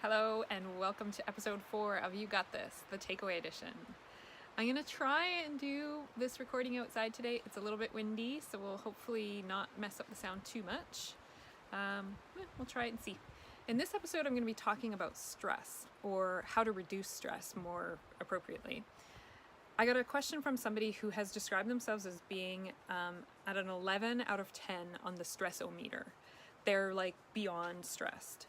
Hello and welcome to episode 4 of You Got This, the takeaway edition. I'm going to try and do this recording outside today. It's a little bit windy, so we'll hopefully not mess up the sound too much. We'll try it and see. In this episode, I'm going to be talking about stress, or how to reduce stress more appropriately. I got a question from somebody who has described themselves as being at an 11 out of 10 on the stress-o-meter. They're like beyond stressed.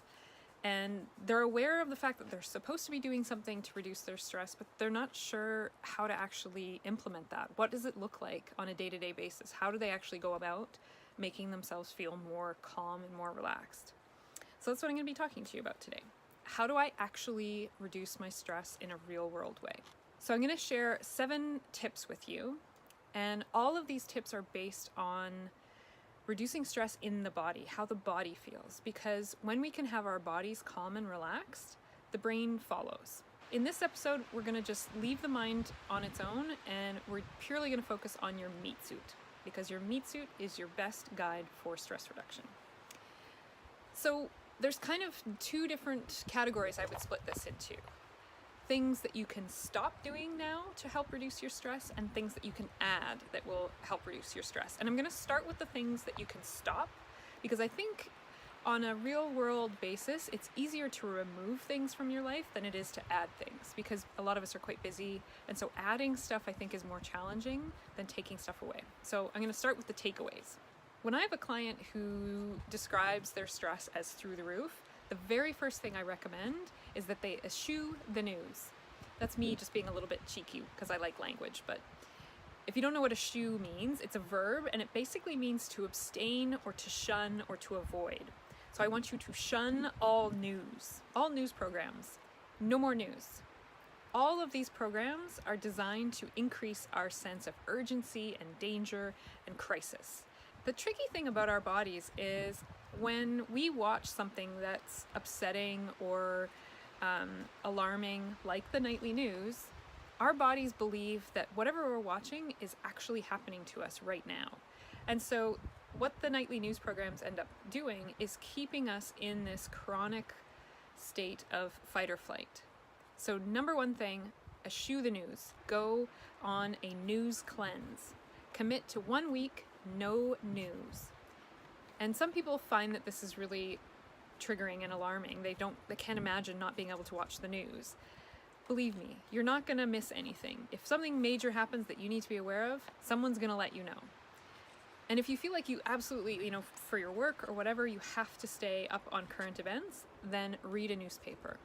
And they're aware of the fact that they're supposed to be doing something to reduce their stress, but they're not sure how to actually implement that. What does it look like on a day-to-day basis? How do they actually go about making themselves feel more calm and more relaxed? So that's what I'm going to be talking to you about today. How do I actually reduce my stress in a real-world way? So I'm going to share 7 tips with you, and all of these tips are based on reducing stress in the body, how the body feels, because when we can have our bodies calm and relaxed, the brain follows. In this episode, we're going to just leave the mind on its own, and we're purely going to focus on your meat suit, because your meat suit is your best guide for stress reduction. So there's kind of 2 different categories I would split this into. Things that you can stop doing now to help reduce your stress, and things that you can add that will help reduce your stress. And I'm going to start with the things that you can stop, because I think on a real world basis, it's easier to remove things from your life than it is to add things, because a lot of us are quite busy. And so adding stuff, I think, is more challenging than taking stuff away. So I'm going to start with the takeaways. When I have a client who describes their stress as through the roof, the very first thing I recommend is that they eschew the news. That's me just being a little bit cheeky because I like language, but if you don't know what eschew means, it's a verb, and it basically means to abstain or to shun or to avoid. So I want you to shun all news programs. No more news. All of these programs are designed to increase our sense of urgency and danger and crisis. The tricky thing about our bodies is when we watch something that's upsetting or alarming, like the nightly news, our bodies believe that whatever we're watching is actually happening to us right now. And so what the nightly news programs end up doing is keeping us in this chronic state of fight or flight. So number 1 thing, eschew the news. Go on a news cleanse. Commit to 1 week, no news. And some people find that this is really triggering and alarming. They can't imagine not being able to watch the news. Believe me, you're not going to miss anything. If something major happens that you need to be aware of, someone's going to let you know. And if you feel like you absolutely, for your work or whatever, you have to stay up on current events, then read a newspaper.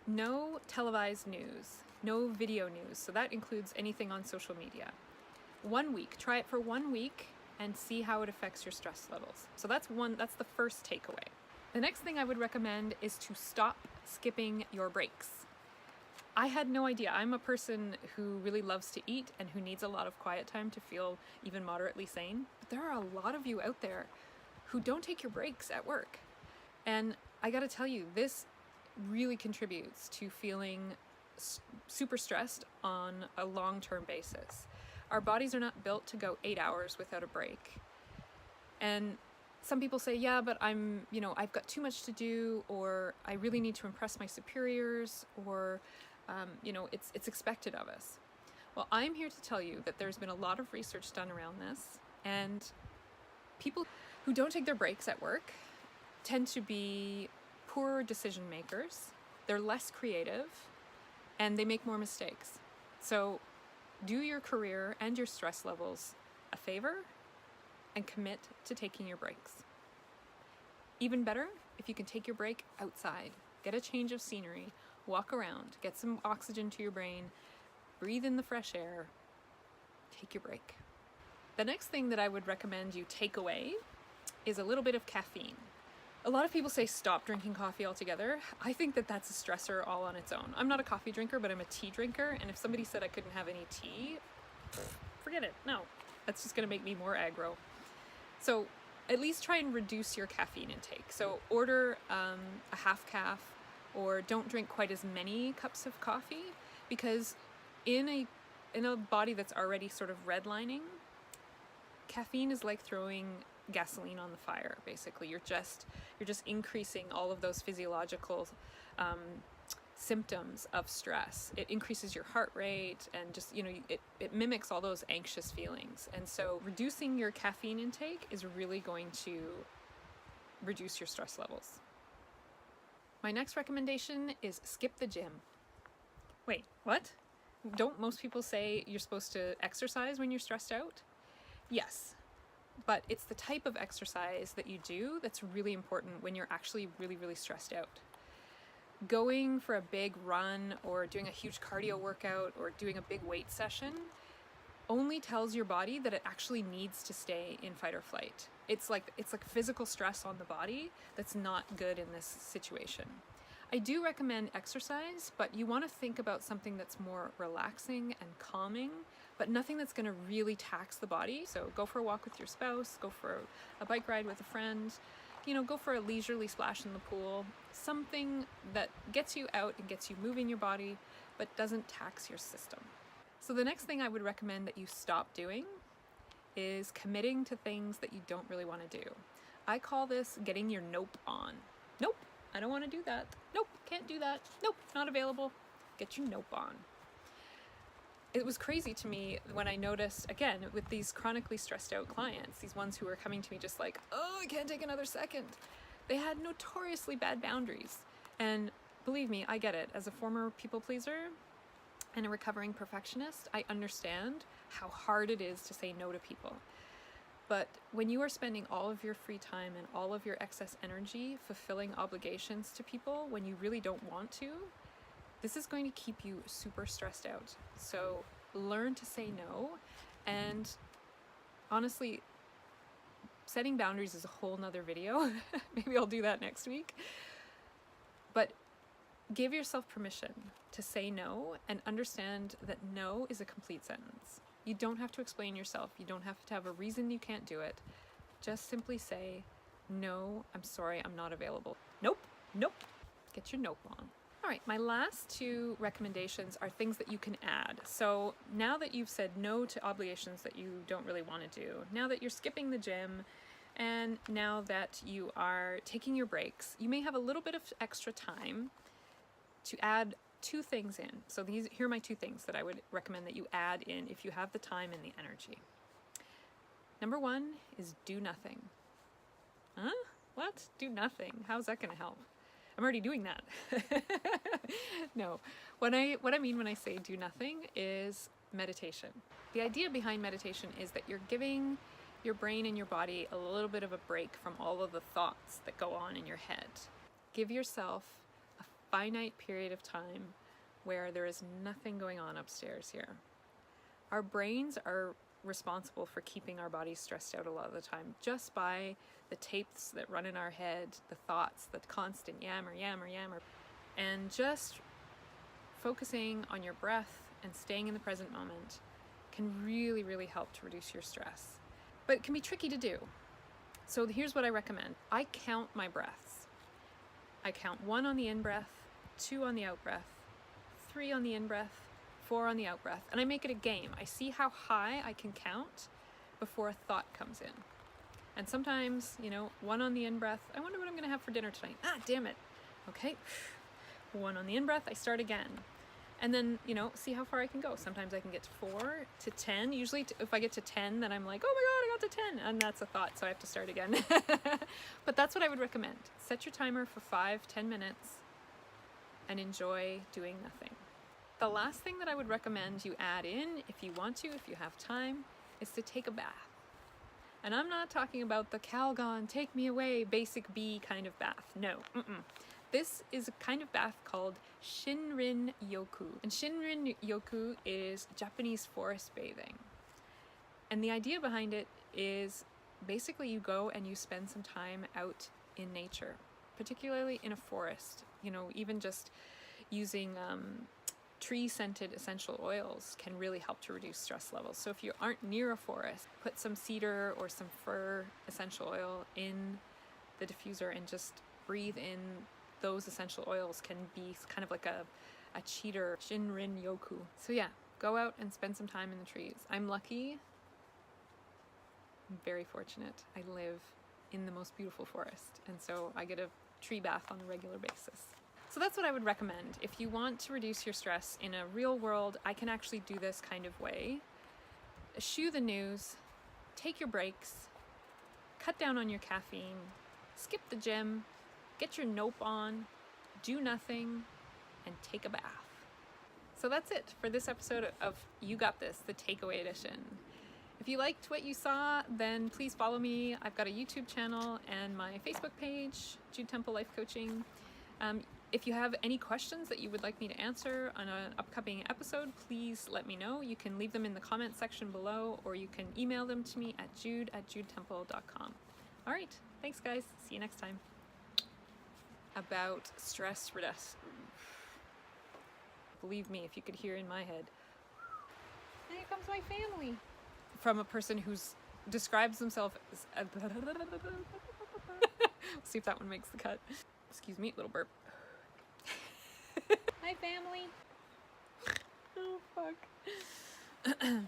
No televised news, no video news. So that includes anything on social media. 1 week, try it for 1 week and see how it affects your stress levels. So that's the first takeaway. The next thing I would recommend is to stop skipping your breaks. I had no idea. I'm a person who really loves to eat and who needs a lot of quiet time to feel even moderately sane. But there are a lot of you out there who don't take your breaks at work. And I gotta tell you, this really contributes to feeling super stressed on a long-term basis. Our bodies are not built to go 8 hours without a break. And some people say, yeah, but I've got too much to do, or I really need to impress my superiors, or, it's expected of us. Well, I'm here to tell you that there's been a lot of research done around this, and people who don't take their breaks at work tend to be poorer decision makers, they're less creative, and they make more mistakes. So do your career and your stress levels a favor and commit to taking your breaks. Even better, if you can take your break outside, get a change of scenery, walk around, get some oxygen to your brain, breathe in the fresh air, take your break. The next thing that I would recommend you take away is a little bit of caffeine. A lot of people say stop drinking coffee altogether. I think that that's a stressor all on its own. I'm not a coffee drinker, but I'm a tea drinker, and if somebody said I couldn't have any tea, forget it. No, that's just gonna make me more aggro. So at least try and reduce your caffeine intake. So order a half calf, or don't drink quite as many cups of coffee, because in a body that's already sort of redlining, caffeine is like throwing gasoline on the fire. Basically, you're just increasing all of those physiological symptoms of stress. It increases your heart rate, and just, you know, it mimics all those anxious feelings. And so reducing your caffeine intake is really going to reduce your stress levels. My next recommendation is skip the gym. Wait, what? Don't most people say you're supposed to exercise when you're stressed out? Yes, but it's the type of exercise that you do that's really important when you're actually really, really stressed out. Going for a big run or doing a huge cardio workout or doing a big weight session only tells your body that it actually needs to stay in fight or flight. It's like physical stress on the body that's not good in this situation. I do recommend exercise, but you want to think about something that's more relaxing and calming, but nothing that's going to really tax the body. So go for a walk with your spouse, go for a bike ride with a friend, you know, go for a leisurely splash in the pool, something that gets you out and gets you moving your body, but doesn't tax your system. So the next thing I would recommend that you stop doing is committing to things that you don't really want to do. I call this getting your nope on. Nope, I don't want to do that. Nope, can't do that. Nope, not available. Get your nope on. It was crazy to me when I noticed, again, with these chronically stressed out clients, these ones who were coming to me just like, oh, I can't take another second. They had notoriously bad boundaries. And believe me, I get it. As a former people pleaser and a recovering perfectionist, I understand how hard it is to say no to people. But when you are spending all of your free time and all of your excess energy fulfilling obligations to people when you really don't want to, this is going to keep you super stressed out. So learn to say no. And honestly, setting boundaries is a whole nother video. Maybe I'll do that next week. But give yourself permission to say no and understand that no is a complete sentence. You don't have to explain yourself. You don't have to have a reason you can't do it. Just simply say, no, I'm sorry, I'm not available. Nope, nope. Get your nope on. All right, my last two recommendations are things that you can add. So now that you've said no to obligations that you don't really want to do, now that you're skipping the gym, and now that you are taking your breaks, you may have a little bit of extra time to add two things in. So here are my two things that I would recommend that you add in if you have the time and the energy. Number one is do nothing. Huh? What? Do nothing? How's that going to help? I'm already doing that. No, what I mean when I say do nothing is meditation. The idea behind meditation is that you're giving your brain and your body a little bit of a break from all of the thoughts that go on in your head. Give yourself a finite period of time where there is nothing going on upstairs here. Our brains are responsible for keeping our bodies stressed out a lot of the time just by the tapes that run in our head, the thoughts, the constant yammer. And just focusing on your breath and staying in the present moment can really, really help to reduce your stress. But it can be tricky to do. So here's what I recommend. I count my breaths. I count 1 on the in-breath, 2 on the out-breath, 3 on the in-breath, 4 on the out-breath, and I make it a game. I see how high I can count before a thought comes in. And sometimes, 1 on the in-breath, I wonder what I'm gonna have for dinner tonight. Ah, damn it. Okay, 1 on the in-breath, I start again. And then, see how far I can go. Sometimes I can get to 4 to 10. Usually if I get to 10, then I'm like, oh my God, I got to 10. And that's a thought, so I have to start again. But that's what I would recommend. Set your timer for 5-10 minutes and enjoy doing nothing. The last thing that I would recommend you add in, if you want to, if you have time, is to take a bath. And I'm not talking about the Calgon, take me away, basic B kind of bath. No, This is a kind of bath called Shinrin Yoku. And Shinrin Yoku is Japanese forest bathing. And the idea behind it is basically you go and you spend some time out in nature, particularly in a forest. Even just using tree-scented essential oils can really help to reduce stress levels. So if you aren't near a forest, put some cedar or some fir essential oil in the diffuser and just breathe in those essential oils. Can be kind of like a cheater, Shinrin Yoku. So yeah, go out and spend some time in the trees. I'm lucky I'm very fortunate. I live in the most beautiful forest, and so I get a tree bath on a regular basis. So that's what I would recommend. If you want to reduce your stress in a real world, I can actually do this kind of way. Eschew the news, take your breaks, cut down on your caffeine, skip the gym, get your nope on, do nothing, and take a bath. So that's it for this episode of You Got This, the takeaway edition. If you liked what you saw, then please follow me. I've got a YouTube channel and my Facebook page, Jude Temple Life Coaching. If you have any questions that you would like me to answer on an upcoming episode, please let me know. You can leave them in the comment section below, or you can email them to me at jude@judetemple.com. All right, thanks guys. See you next time. About stress reduction. Believe me, if you could hear in my head. And here comes my family. From a person who's describes themselves as see if that one makes the cut. Excuse me, little burp. Hi family. Oh fuck.